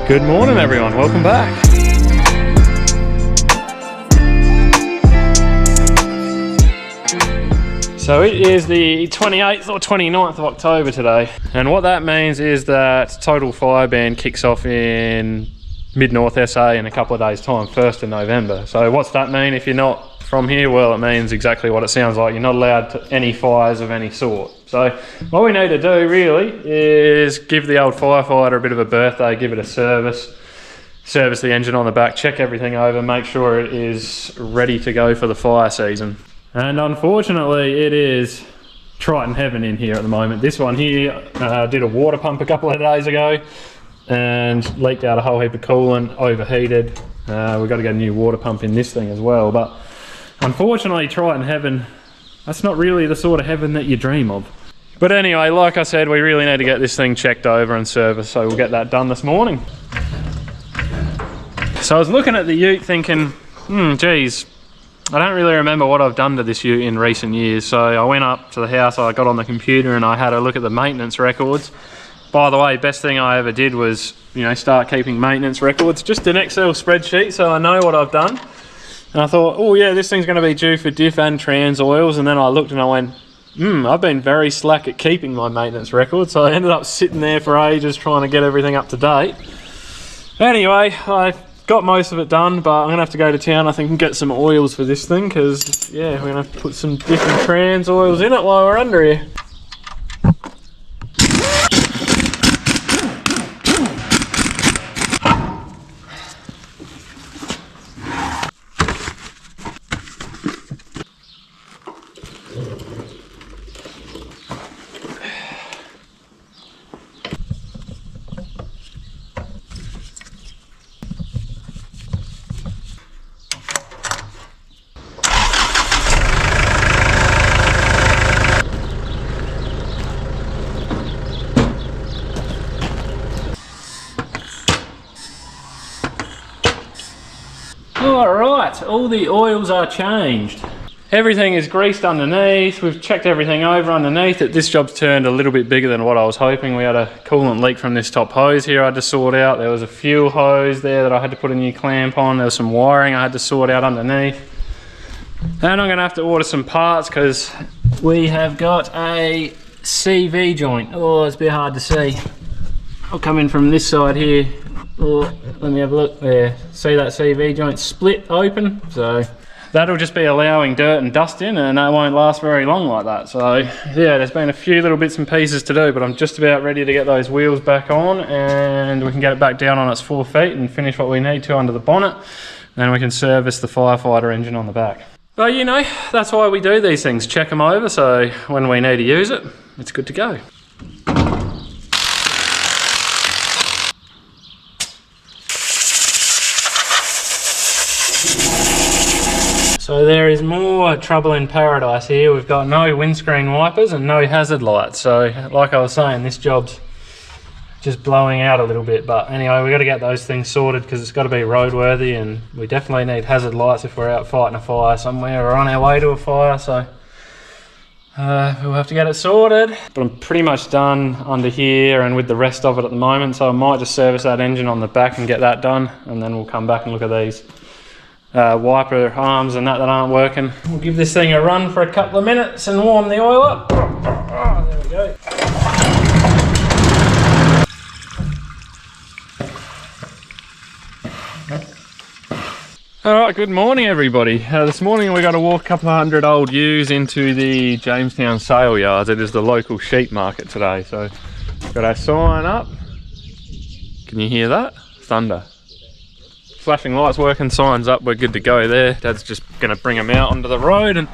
Good morning everyone, welcome back. So it is the 28th or 29th of October today, and what that means is that Total Fire Ban kicks off in mid-north SA in a couple of days time, 1st of November. So what's that mean if you're not from here? Well, it means exactly what it sounds like. You're not allowed to any fires of any sort. So what we need to do really is give the old firefighter a bit of a birthday, give it a service the engine on the back, check everything over, make sure it is ready to go for the fire season. And unfortunately it is Triton heaven in here at the moment. This one here did a water pump a couple of days ago and leaked out a whole heap of coolant, overheated. We've got to get a new water pump in this thing as well. But unfortunately Triton heaven, that's not really the sort of heaven that you dream of. But anyway, like I said, we really need to get this thing checked over and serviced, so we'll get that done this morning. So I was looking at the ute thinking, geez, I don't really remember what I've done to this ute in recent years. So I went up to the house, I got on the computer and I had a look at the maintenance records. By the way, best thing I ever did was, start keeping maintenance records, just an Excel spreadsheet so I know what I've done. And I thought, oh yeah, this thing's going to be due for diff and trans oils. And then I looked and I went, I've been very slack at keeping my maintenance records. So I ended up sitting there for ages trying to get everything up to date. Anyway, I got most of it done, but I'm gonna have to go to town I think and get some oils for this thing, because yeah, we're gonna have to put some different trans oils in it while we're under here. Alright, all the oils are changed. Everything is greased underneath, we've checked everything over underneath. This job's turned a little bit bigger than what I was hoping. We had a coolant leak from this top hose here I had to sort out. There was a fuel hose there that I had to put a new clamp on. There was some wiring I had to sort out underneath. And I'm going to have to order some parts because we have got a CV joint. Oh, it's a bit hard to see. I'll come in from this side here. Oh, let me have a look there. See that CV joint split open? So that'll just be allowing dirt and dust in, and that won't last very long like that. So yeah, there's been a few little bits and pieces to do, but I'm just about ready to get those wheels back on and we can get it back down on its 4 feet and finish what we need to under the bonnet. Then we can service the firefighter engine on the back. But that's why we do these things, check them over, so when we need to use it, it's good to go. So there is more trouble in paradise here. We've got no windscreen wipers and no hazard lights. So like I was saying, this job's just blowing out a little bit. But anyway, we've got to get those things sorted because it's got to be roadworthy, and we definitely need hazard lights if we're out fighting a fire somewhere or on our way to a fire. So we'll have to get it sorted. But I'm pretty much done under here and with the rest of it at the moment. So I might just service that engine on the back and get that done. And then we'll come back and look at these wiper arms and that aren't working. We'll give this thing a run for a couple of minutes and warm the oil up. Oh, there we go. Alright, good morning everybody. This morning we got to walk a couple of hundred old ewes into the Jamestown sale yards. It is the local sheep market today, so got our sign up. Can you hear that? Thunder. Flashing lights working, signs up, we're good to go there. Dad's just going to bring them out onto the road and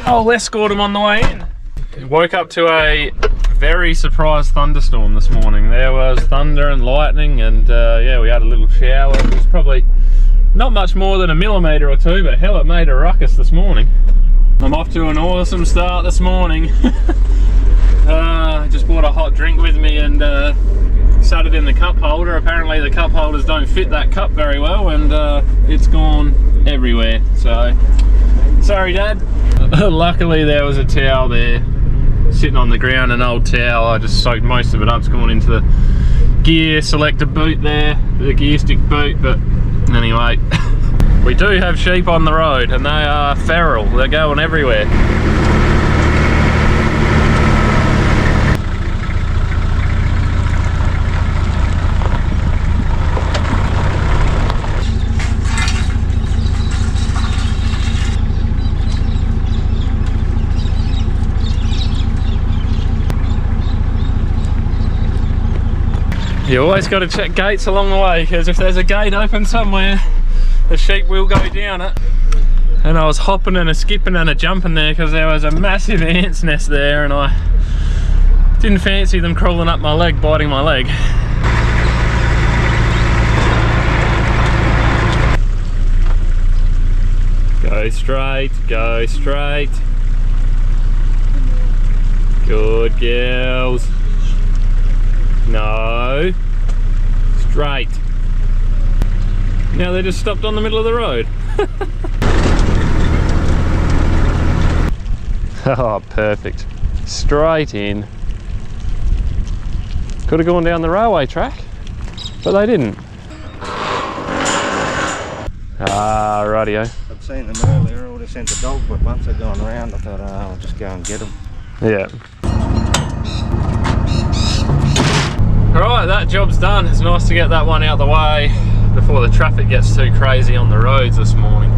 I'll escort them on the way in. Woke up to a very surprise thunderstorm this morning. There was thunder and lightning and yeah, we had a little shower. It was probably not much more than a millimetre or two, but hell, it made a ruckus this morning. I'm off to an awesome start this morning. Just bought a hot drink with me and sat it in the cup holder. Apparently the cup holders don't fit that cup very well, and it's gone everywhere. So sorry Dad. Luckily there was a towel there, sitting on the ground, an old towel. I just soaked most of it up. It's gone into the gear selector boot there, the gear stick boot. But anyway, we do have sheep on the road, and they are feral. They're going everywhere. You always got to check gates along the way, because if there's a gate open somewhere, the sheep will go down it. And I was hopping and a skipping and a jumping there because there was a massive ant's nest there, and I didn't fancy them crawling up my leg, biting my leg. Go straight, go straight. Good girls. No. Straight. Now they just stopped on the middle of the road. Oh, perfect. Straight in. Could have gone down the railway track, but they didn't. Ah, rightio. I'd seen them earlier. I would have sent the dog, but once they'd gone around, I thought, oh, I'll just go and get them. Yeah. Alright, that job's done. It's nice to get that one out of the way before the traffic gets too crazy on the roads this morning.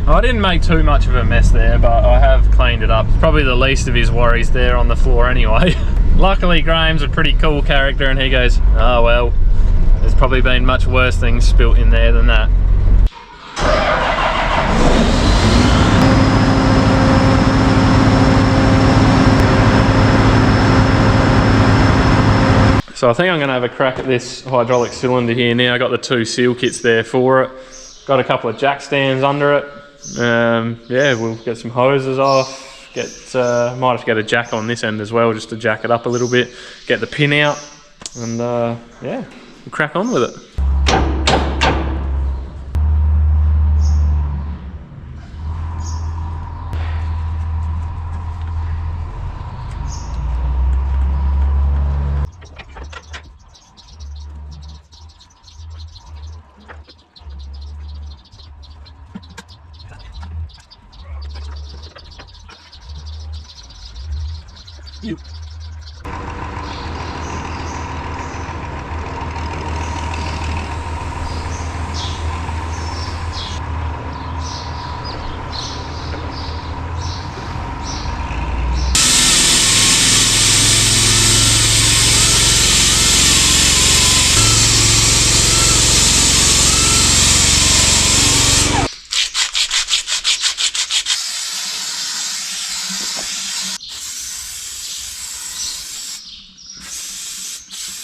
I didn't make too much of a mess there, but I have cleaned it up. It's probably the least of his worries there on the floor anyway. Luckily Graham's a pretty cool character, and he goes, oh well, there's probably been much worse things spilt in there than that. So I think I'm going to have a crack at this hydraulic cylinder here now. I got the 2 seal kits there for it. Got a couple of jack stands under it. Yeah, we'll get some hoses off. Might have to get a jack on this end as well, just to jack it up a little bit. Get the pin out, and yeah, we'll crack on with it. Yep.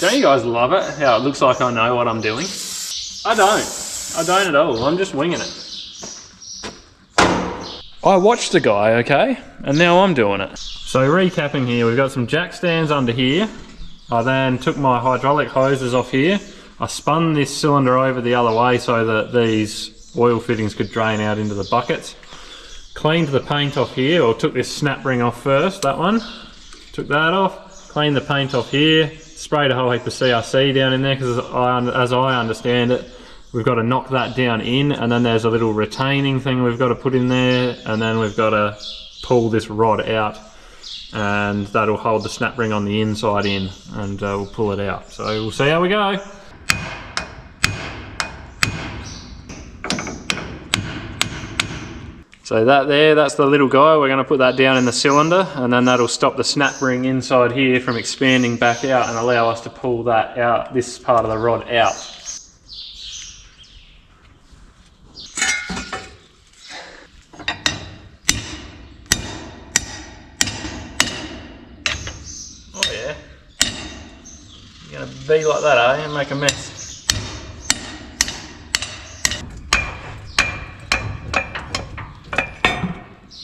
Don't you guys love it? How it looks like I know what I'm doing? I don't at all. I'm just winging it. I watched a guy, okay? And now I'm doing it. So recapping here, we've got some jack stands under here. I then took my hydraulic hoses off here. I spun this cylinder over the other way so that these oil fittings could drain out into the buckets. Cleaned the paint off here, or took this snap ring off first, that one. Took that off, cleaned the paint off here. Sprayed a whole heap of CRC down in there, because as I understand it, we've got to knock that down in, and then there's a little retaining thing we've got to put in there, and then we've got to pull this rod out, and that'll hold the snap ring on the inside in, and we'll pull it out. So we'll see how we go. So that's the little guy. We're going to put that down in the cylinder, and then that'll stop the snap ring inside here from expanding back out and allow us to pull that out, this part of the rod out. Oh yeah. You're going to be like that, are you? And make a mess.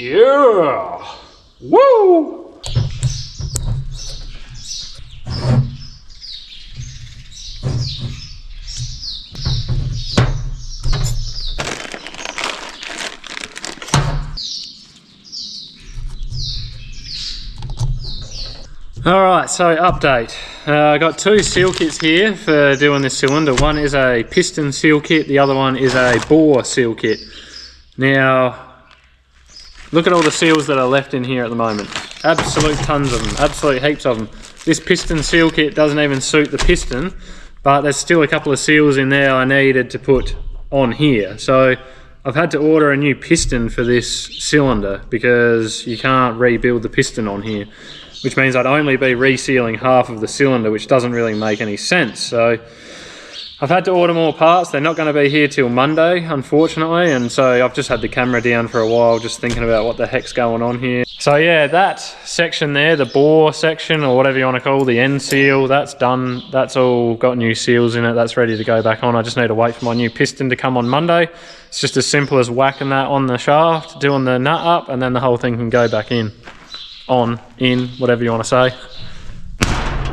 Yeah! Woo! Alright, so update. I got two seal kits here for doing this cylinder. One is a piston seal kit, the other one is a bore seal kit. Now, look at all the seals that are left in here at the moment. Absolute tons of them, absolute heaps of them. This piston seal kit doesn't even suit the piston, but there's still a couple of seals in there I needed to put on here. So I've had to order a new piston for this cylinder because you can't rebuild the piston on here, which means I'd only be resealing half of the cylinder, which doesn't really make any sense. So I've had to order more parts. They're not going to be here till Monday, unfortunately, and so I've just had the camera down for a while just thinking about what the heck's going on here. So yeah, that section there, the bore section, or whatever you want to call the end seal, that's done. That's all got new seals in it. That's ready to go back on. I just need to wait for my new piston to come on Monday. It's just as simple as whacking that on the shaft, doing the nut up, and then the whole thing can go back in. On, in, whatever you want to say.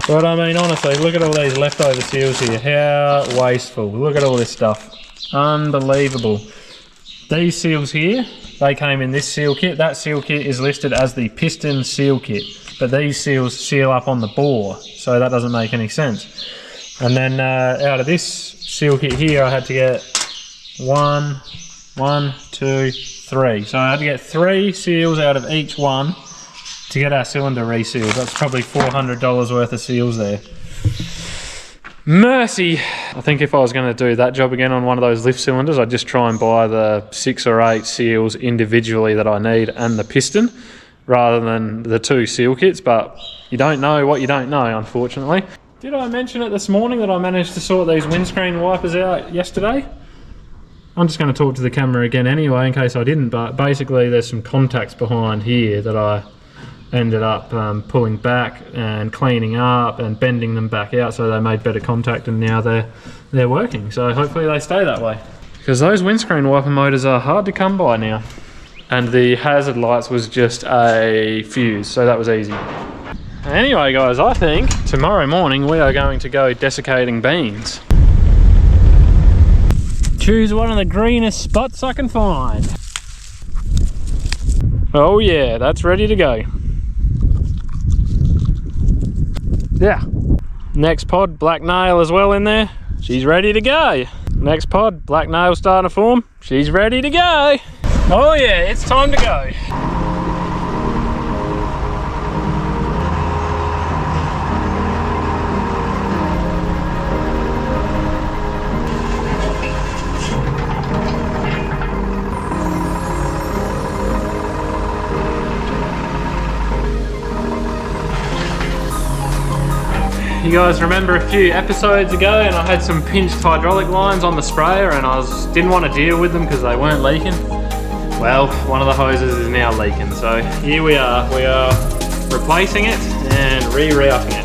But I mean, honestly, look at all these leftover seals here. How wasteful. Look at all this stuff. Unbelievable. These seals here, they came in this seal kit. That seal kit is listed as the piston seal kit, but these seals seal up on the bore, so that doesn't make any sense. And then out of this seal kit here, I had to get one, two, three. So I had to get 3 seals out of each one to get our cylinder resealed. That's probably $400 worth of seals there. Mercy! I think if I was going to do that job again on one of those lift cylinders, I'd just try and buy the 6 or 8 seals individually that I need and the piston, rather than the 2 seal kits, but you don't know what you don't know, unfortunately. Did I mention it this morning that I managed to sort these windscreen wipers out yesterday? I'm just going to talk to the camera again anyway in case I didn't, but basically there's some contacts behind here that I ended up pulling back and cleaning up and bending them back out so they made better contact, and now they're working. So hopefully they stay that way, because those windscreen wiper motors are hard to come by now. And the hazard lights was just a fuse, so that was easy. Anyway guys, I think tomorrow morning we are going to go desiccating beans. Choose one of the greenest spots I can find. Oh yeah, that's ready to go. Yeah. Next pod, black nail as well in there. She's ready to go. Next pod, black nail starting to form. She's ready to go. Oh yeah, it's time to go. You guys remember a few episodes ago and I had some pinched hydraulic lines on the sprayer and I didn't want to deal with them because they weren't leaking? Well, one of the hoses is now leaking, so here we are replacing it and rerouting it.